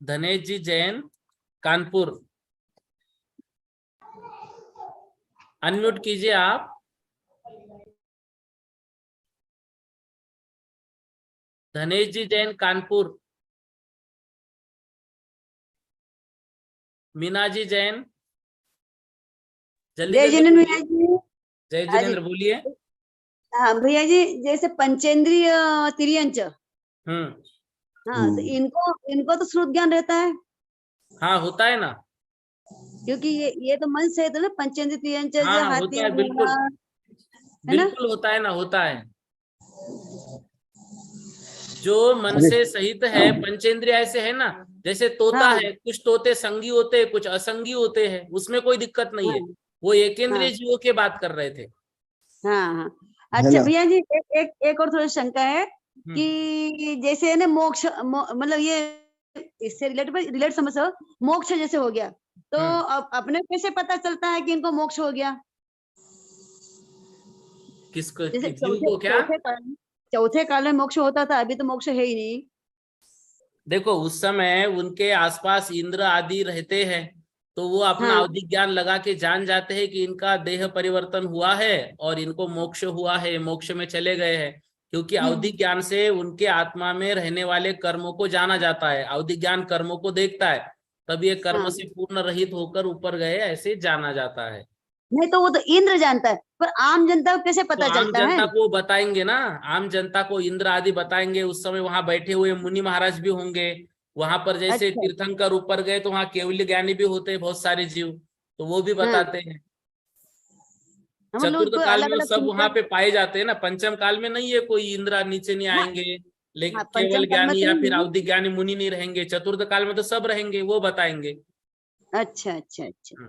धनेश जी जैन कानपुर, अनम्यूट कीजिए आप। धनेश जी जैन कानपुर। मीना जी जैन, जल्दी जय जल्दी जिनेन्द्र बोलिए। भैया जी। जय हाँ जी। जिनेन्द्र बोलिए। हाँ भैया जी, जैसे पंचेंद्रिय तिर्यंच, हाँ तो इनको तो श्रुत ज्ञान रहता है, हाँ होता है ना। क्योंकि ये तो मन से है तो ना, पंचेंद्रिय तिर्यंच हाँ जो हाँ हाथी होता है, बिल्कुल घोड़ा, है ना। बिल्कुल होता है ना, होता है। जो मन अरे से सहित है, पंचेंद्रिय ऐसे है ना, जैसे तोता हाँ है, कुछ तोते संगी होते हैं, कुछ असंगी होते हैं, उसमें कोई दिक्कत नहीं है। हाँ वो एकेंद्रिय हाँ जीवों की बात कर रहे थे। हाँ हाँ। है अच्छा ना। भैया जी, एक और थोड़ी शंका है हम्म कि जैसे है ना मोक्ष, मतलब ये इससे रिलेट समझो, मोक्ष जैसे हो गया, तो हम्म अपने कैसे पता चलता है कि इनको मोक्ष हो गया? किसको, जैसे जीव को क्या? चौथे काल में मोक्ष होता था, अभी तो मोक्ष है ही नहीं। देखो उस समय उनके आसपास इंद्र आदि रहते हैं, तो वो अपना हाँ अवधि ज्ञान लगा के जान जाते हैं कि इनका देह परिवर्तन हुआ है और इनको मोक्ष हुआ है, मोक्ष में चले गए हैं। क्योंकि अवधि ज्ञान से उनके आत्मा में रहने वाले कर्मों को जाना जाता है, अवधि ज्ञान कर्मों को देखता है, तब ये कर्म हाँ, से पूर्ण रहित होकर ऊपर गए, ऐसे जाना जाता है। नहीं तो वो तो इंद्र जानता है, पर आम जनता को कैसे तो पता आम चलता है? जनता को बताएंगे ना, आम जनता को इंद्र आदि बताएंगे। उस समय वहां बैठे हुए मुनि महाराज भी होंगे, वहां पर जैसे अच्छा, तीर्थंकर ऊपर गए तो वहां केवल्य ज्ञानी भी होते हैं बहुत सारे जीव, तो वो भी हाँ बताते हैं। हम लोग चतुर्थ को काल अलग में वो अलग सब वहां संख्या। पे पाए जाते हैं ना, पंचम काल में नहीं है कोई, इंद्र नीचे नहीं हाँ आएंगे, लेकिन हाँ, पंचम केवल काल में ज्ञानी तो या फिर नहीं अवधि ज्ञानी मुनि नहीं रहेंगे। चतुर्थ काल में तो सब रहेंगे, वो बताएंगे। है। अच्छा अच्छा अच्छा,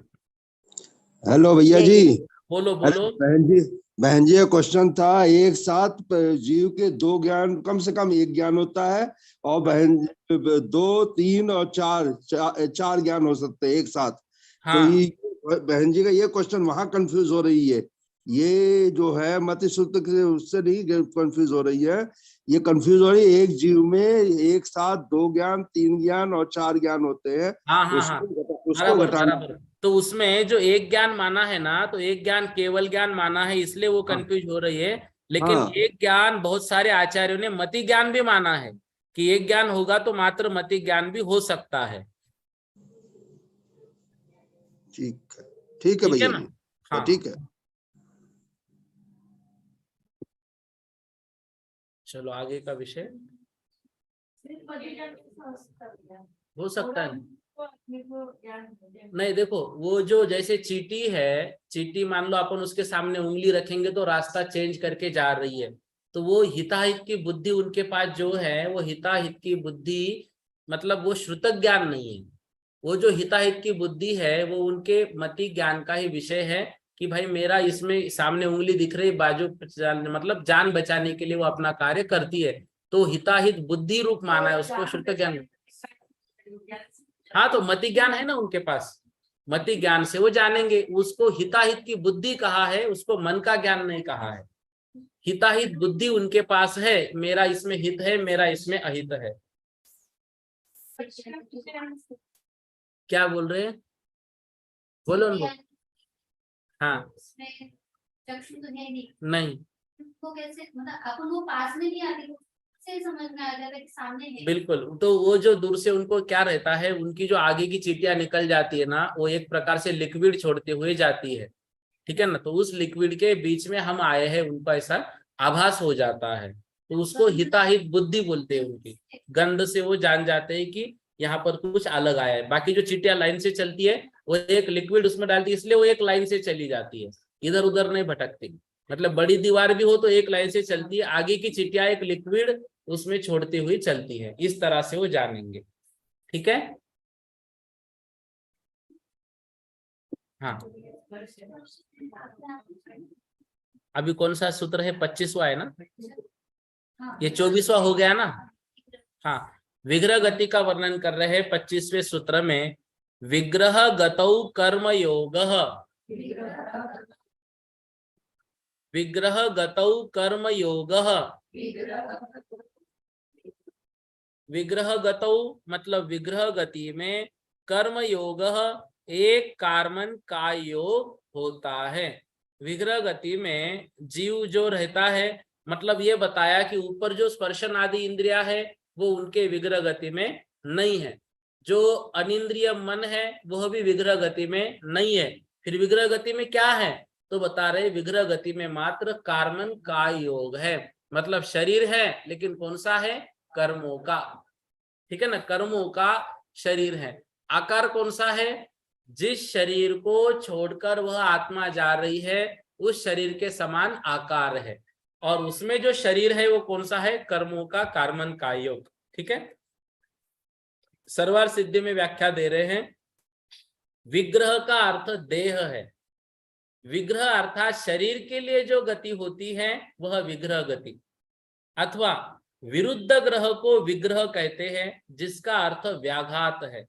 हेलो भैया जी। यही। बोलो हेलो बोलो। बहन जी, ये क्वेश्चन था, एक साथ जीव के दो ज्ञान, कम से कम एक ज्ञान होता है, और बहन दो तीन और चार ज्ञान हो सकते हैं एक साथ। तो हाँ ये बहन जी का ये क्वेश्चन वहां कंफ्यूज हो रही है, ये जो है मति सूत्र के उससे नहीं कंफ्यूज हो रही है, ये कंफ्यूज हो रही है एक जीव में एक साथ दो ज्ञान, तीन ज्ञान और चार ज्ञान होते हैं, हाँ हाँ हाँ, उसको बराबर घटाना। बराबर। तो उसमें जो एक ज्ञान माना है ना, तो एक ज्ञान केवल ज्ञान माना है, इसलिए वो हाँ कंफ्यूज हो रही है। लेकिन हाँ एक ज्ञान बहुत सारे आचार्यों ने मति ज्ञान भी माना है, कि एक ज्ञान होगा तो मात्र मति ज्ञान भी हो सकता है। ठीक है ठीक है भैया ना। जी, हाँ ठीक है। चलो आगे का विषय सिर्फ अधिकरण हो सकता है। हो सकता है। तो अपने को ज्ञान हो जाए। नहीं देखो, वो जो जैसे चींटी है, चींटी मान लो अपन उसके सामने उंगली रखेंगे तो रास्ता चेंज करके जा रही है, तो वो हिताहित की बुद्धि उनके पास जो है, वो हिताहित की बुद्धि मतलब वो श्रुतक ज्ञान नहीं है। वो जो हिताहित की बुद्धि है वो उनके मति ज्ञान का ही विषय है, कि भाई मेरा इसमें सामने उंगली दिख रही, बाजू मतलब जान बचाने के लिए वो अपना कार्य करती है, तो हिताहित बुद्धि रूप माना है उसको, श्रुतक ज्ञान। हाँ तो मति ज्ञान है ना उनके पास, मति ज्ञान से वो जानेंगे, उसको हिताहित की बुद्धि कहा है, उसको मन का ज्ञान नहीं कहा है। हिताहित बुद्धि उनके पास है, मेरा इसमें हित है, मेरा इसमें अहित है। क्या बोल रहे हैं, बोलो उनको। हाँ उसमें चक्षु तो है नहीं, नहीं, वो कैसे मतलब अपन वो पास में नहीं आते, से समझ में आ जाता है कि सामने है। बिल्कुल। तो वो जो दूर से उनको क्या रहता है, उनकी जो आगे की चींटियां निकल जाती है ना, वो एक प्रकार से लिक्विड छोड़ते हुए जाती है, ठीक है ना, तो उस लिक्विड के बीच में हम आए हैं, उनको ऐसा आभास हो जाता है, तो उसको हिताहित बुद्धि बोलते हैं। उनकी गंध से वो जान जाते हैं कि यहाँ पर कुछ अलग आया है। बाकी जो चींटियां लाइन से चलती है, वो एक लिक्विड उसमें डालती है, इसलिए वो एक लाइन से चली जाती है, इधर उधर नहीं भटकती। मतलब बड़ी दीवार भी हो तो एक लाइन से चलती है, आगे की चींटियां एक लिक्विड उसमें छोड़ती हुई चलती है, इस तरह से वो जानेंगे। ठीक है। हाँ अभी कौन सा सूत्र है, 25वां है ना, ये 24वां हो गया ना। हाँ, विग्रह गति का वर्णन कर रहे हैं 25वें सूत्र में। विग्रह गतौ कर्म योग, विग्रह गतौ कर्म योग, विग्रह गतौ मतलब विग्रह गति में, कर्म योग एक कार्मन का योग होता है। विग्रह गति में जीव जो रहता है, मतलब ये बताया कि ऊपर जो स्पर्शन आदि इंद्रिया है वो उनके विग्रह गति में नहीं है, जो अनिंद्रिय मन है वह भी विग्रह गति में नहीं है। फिर विग्रह गति में क्या है, तो बता रहे विग्रह गति में मात्र कार्मन का योग है, मतलब शरीर है लेकिन कौन सा है, कर्मों का, ठीक है ना, कर्मों का शरीर है। आकार कौन सा है, जिस शरीर को छोड़कर वह आत्मा जा रही है उस शरीर के समान आकार है, और उसमें जो शरीर है वो कौन सा है, कर्मों का कार्मन का योग, ठीक है। सर्वार सिद्धि में व्याख्या दे रहे हैं, विग्रह का अर्थ देह है, विग्रह अर्थात शरीर के लिए जो गति होती है वह विग्रह गति, अथवा विरुद्ध ग्रह को विग्रह कहते हैं जिसका अर्थ व्याघात है।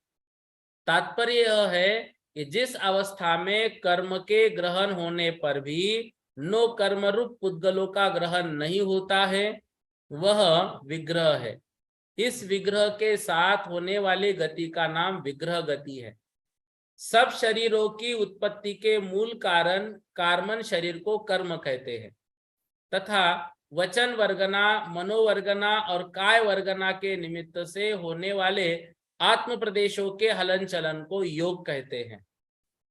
तात्पर्य यह है कि जिस अवस्था में कर्म के ग्रहण होने पर भी नो कर्म रूप पुद्गलों का ग्रहण नहीं होता है वह विग्रह है। इस विग्रह के साथ होने वाली गति का नाम विग्रह गति है। सब शरीरों की उत्पत्ति के मूल कारण कार्मन शरीर को कर्म कहते हैं तथा वचन वर्गना, मनोवर्गना और काय वर्गना के निमित्त से होने वाले आत्म प्रदेशों के हलन चलन को योग कहते हैं।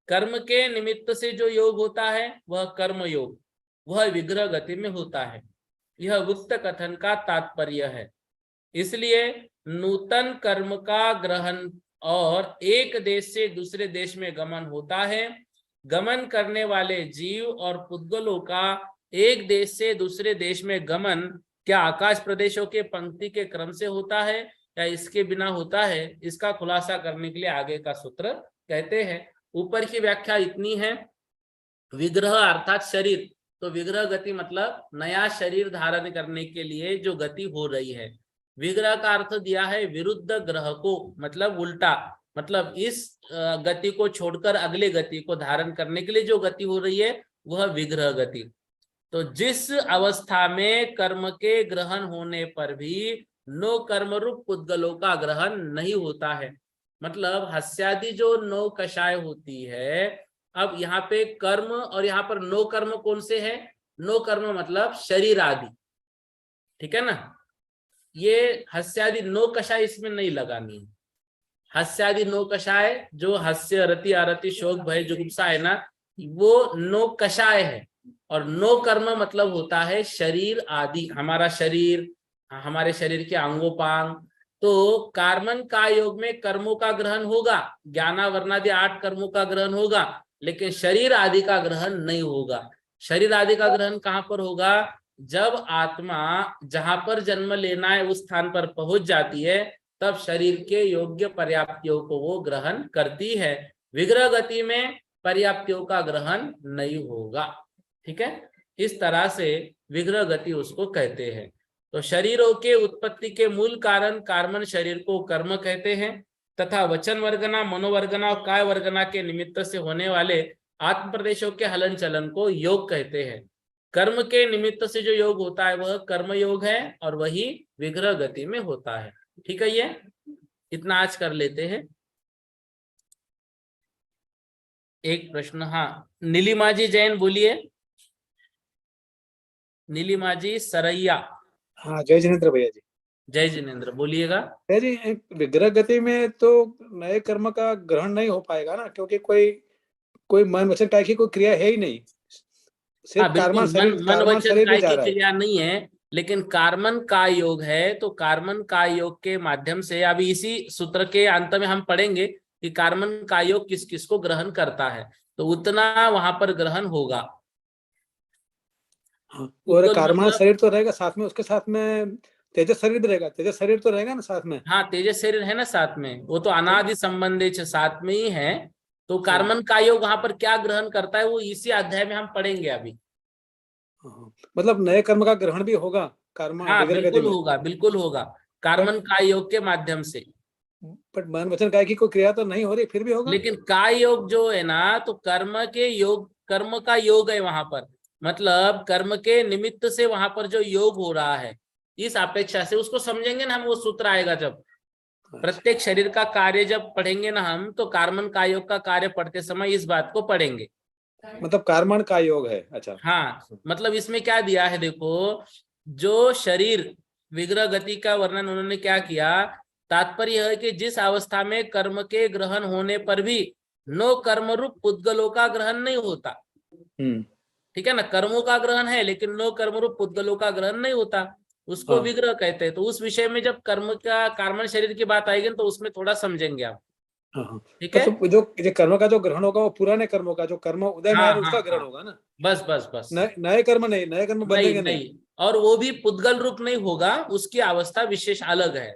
कर्म के निमित्त से जो योग होता है वह कर्म योग, वह विग्रह गति में होता है। यह उक्त कथन का तात्पर्य है। इसलिए नूतन कर्म का ग्रहण और एक देश से दूसरे देश में गमन होता है। गमन करने वाले जीव और पुद्गलों का एक देश से दूसरे देश में गमन क्या आकाश प्रदेशों के पंक्ति के क्रम से होता है या इसके बिना होता है, इसका खुलासा करने के लिए आगे का सूत्र कहते हैं। ऊपर की व्याख्या इतनी है, विग्रह अर्थात शरीर, तो विग्रह गति मतलब नया शरीर धारण करने के लिए जो गति हो रही है। विग्रह का अर्थ दिया है विरुद्ध ग्रह को, मतलब उल्टा, मतलब इस गति को छोड़कर अगले गति को धारण करने के लिए जो गति हो रही है वह विग्रह गति। तो जिस अवस्था में कर्म के ग्रहण होने पर भी नो कर्म रूप पुद्गलों का ग्रहण नहीं होता है, मतलब हस्यादि जो नौ कषाय होती है। अब यहाँ पे कर्म और यहाँ पर नो कर्म कौन से है, नो कर्म मतलब शरीर आदि, ठीक है ना। ये हस्यादि नो कषाय इसमें नहीं लगानी है। हस्यादि नो कषाय जो हस्य रति आरति शोक भय जुगुप्सा है ना, वो नो कषाय है। और नो कर्म मतलब होता है शरीर आदि, हमारा शरीर, हमारे शरीर के अंगोपांग। तो कार्मन का योग में कर्मों का ग्रहण होगा, ज्ञानावरणादि 8 कर्मों का ग्रहण होगा, लेकिन शरीर आदि का ग्रहण नहीं होगा। शरीर आदि का ग्रहण कहाँ पर होगा, जब आत्मा जहां पर जन्म लेना है उस स्थान पर पहुंच जाती है तब शरीर के योग्य पर्याप्तियों को वो ग्रहण करती है। विग्रह गति में पर्याप्तियों का ग्रहण नहीं होगा, ठीक है। इस तरह से विग्रह गति उसको कहते हैं। तो शरीरों के उत्पत्ति के मूल कारण कार्मन शरीर को कर्म कहते हैं तथा वचन वर्गना, मनोवर्गना और काय वर्गना के निमित्त से होने वाले आत्म प्रदेशों के हलन चलन को योग कहते हैं। कर्म के निमित्त से जो योग होता है वह कर्म योग है और वही विग्रह गति में होता है, ठीक है। ये इतना आज कर लेते हैं। एक प्रश्न, हाँ नीलिमा जी जैन बोलिए। नीलिमा जी सरैया। हाँ जय जिनेन्द्र भैया जी। जय जिनेन्द्र, बोलिएगा। भैया जी, विग्रह गति में तो नए कर्म का ग्रहण नहीं हो पाएगा ना, क्योंकि कोई मन वचन काय की कोई क्रिया है ही नहीं, सिर्फ कार्मन शरीर, मन वचन शरीर काय भी जा की रहा है। क्रिया नहीं है, लेकिन कार्मन का योग है। तो कार्मन का योग के माध्यम से अभी इसी सूत्र के अंत में हम पढ़ेंगे कि कार्मन का योग किस किस को ग्रहण करता है, तो उतना वहां पर ग्रहण होगा। और तो कार्मन मतलब, शरीर तो रहेगा साथ में, उसके साथ में तेजस शरीर भी रहेगा, तेजस शरीर तो रहेगा ना साथ में। हाँ तेजस शरीर है ना साथ में, वो तो अनादि संबंधी साथ में ही है। तो कार्मन का योग वहां पर क्या ग्रहण करता है वो इसी अध्याय में हम पढ़ेंगे अभी। मतलब नए कर्म का ग्रहण भी होगा कार्मन, हाँ विग्रह गति बिल्कुल में। होगा, बिल्कुल होगा, कार्मन का योग के माध्यम से। बट मन वचन काय की कोई क्रिया तो नहीं हो रही, फिर भी होगा। लेकिन काय योग जो है ना, तो कर्म के योग, कर्म का योग है वहां पर, मतलब कर्म के निमित्त से वहां पर जो योग हो रहा है, इस अपेक्षा से उसको समझेंगे ना हम, वो सूत्र आएगा जब प्रत्येक शरीर का कार्य जब पढ़ेंगे ना हम, तो कार्मन का योग का कार्य पढ़ते समय इस बात को पढ़ेंगे। मतलब कार्मन का योग है, अच्छा। हाँ मतलब इसमें क्या दिया है देखो, जो शरीर विग्रह गति का वर्णन उन्होंने क्या किया, तात्पर्य है कि जिस अवस्था में कर्म के ग्रहण होने पर भी नो कर्म रूप पुद्गलों का ग्रहण नहीं होता, ठीक है ना, कर्मों का ग्रहण है लेकिन नो कर्म रूप पुद्गलों का ग्रहण नहीं होता, उसको हाँ। विग्रह कहते हैं। तो उस विषय में जब कर्म का कार्बन शरीर की बात आएगी तो उसमें थोड़ा समझेंगे आप। हाँ हाँ। ठीक है, तो जो कर्म का जो ग्रहण होगा वो पुराने कर्मों का, जो कर्म उदय में हाँ है हाँ उसका ग्रहण हाँ, होगा ना, बस बस बस, नए कर्म नहीं, नए कर्म नहीं बनेंगे नहीं। नहीं, और वो भी पुद्गल रूप नहीं होगा, उसकी अवस्था विशेष अलग है।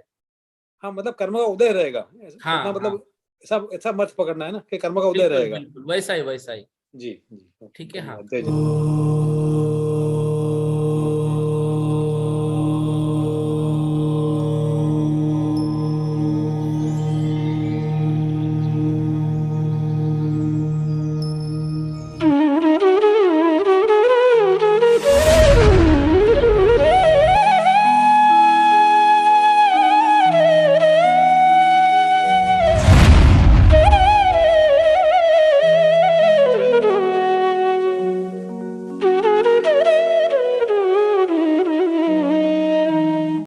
हाँ मतलब कर्म का उदय रहेगा, हाँ इतना हाँ, मतलब ऐसा ऐसा मत पकड़ना है ना कि कर्म का उदय बिल्कुल रहेगा। बिल्कुल, वैसा ही वैसा ही। जी जी, ठीक है, हाँ। धन्यवाद, जय जय।